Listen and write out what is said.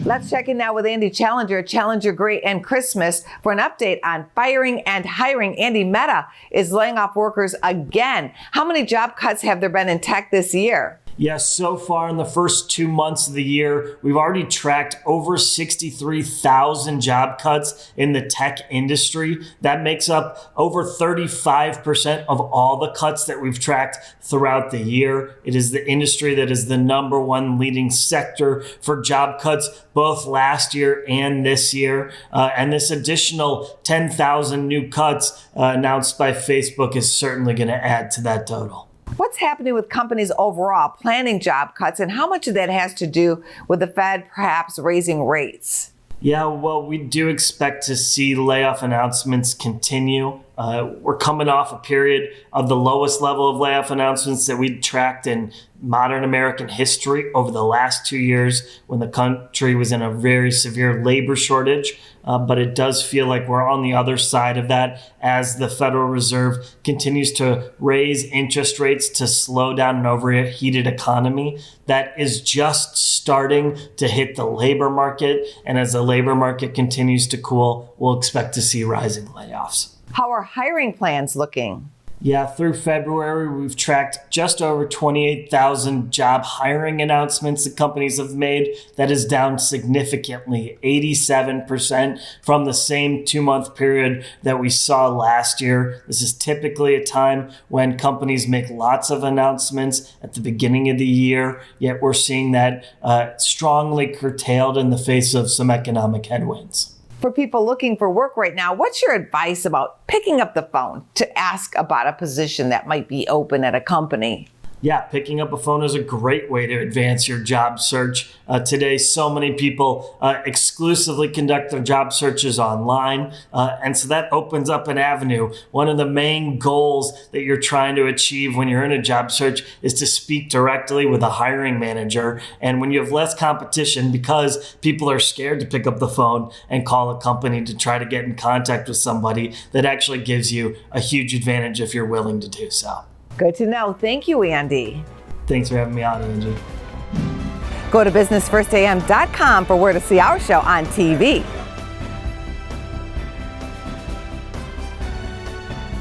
Let's check in now with Andy Challenger, Challenger Great and Christmas, for an update on firing and hiring. Andy, Meta is laying off workers again. How many job cuts have there been in tech this year? Yes, so far in the first 2 months of the year, we've already tracked over 63,000 job cuts in the tech industry. That makes up over 35% of all the cuts that we've tracked throughout the year. It is the industry that is the number one leading sector for job cuts, both last year and this year. And this additional 10,000 new cuts announced by Facebook is certainly going to add to that total. What's happening with companies overall planning job cuts, and how much of that has to do with the Fed perhaps raising rates? Yeah, well, we do expect to see layoff announcements continue. We're coming off a period of the lowest level of layoff announcements that we'd tracked in modern American history over the last 2 years when the country was in a very severe labor shortage. But it does feel like we're on the other side of that as the Federal Reserve continues to raise interest rates to slow down an overheated economy that is just starting to hit the labor market. And as the labor market continues to cool, we'll expect to see rising layoffs. How are hiring plans looking? Yeah, through February, we've tracked just over 28,000 job hiring announcements that companies have made. That is down significantly, 87% from the same 2-month period that we saw last year. This is typically a time when companies make lots of announcements at the beginning of the year, yet we're seeing that strongly curtailed in the face of some economic headwinds. For people looking for work right now, what's your advice about picking up the phone to ask about a position that might be open at a company? Yeah, picking up a phone is a great way to advance your job search. Today, so many people exclusively conduct their job searches online. And so that opens up an avenue. One of the main goals that you're trying to achieve when you're in a job search is to speak directly with a hiring manager. And when you have less competition, because people are scared to pick up the phone and call a company to try to get in contact with somebody, that actually gives you a huge advantage if you're willing to do so. Good to know. Thank you, Andy. Thanks for having me on, Angie. Go to businessfirstam.com for where to see our show on TV.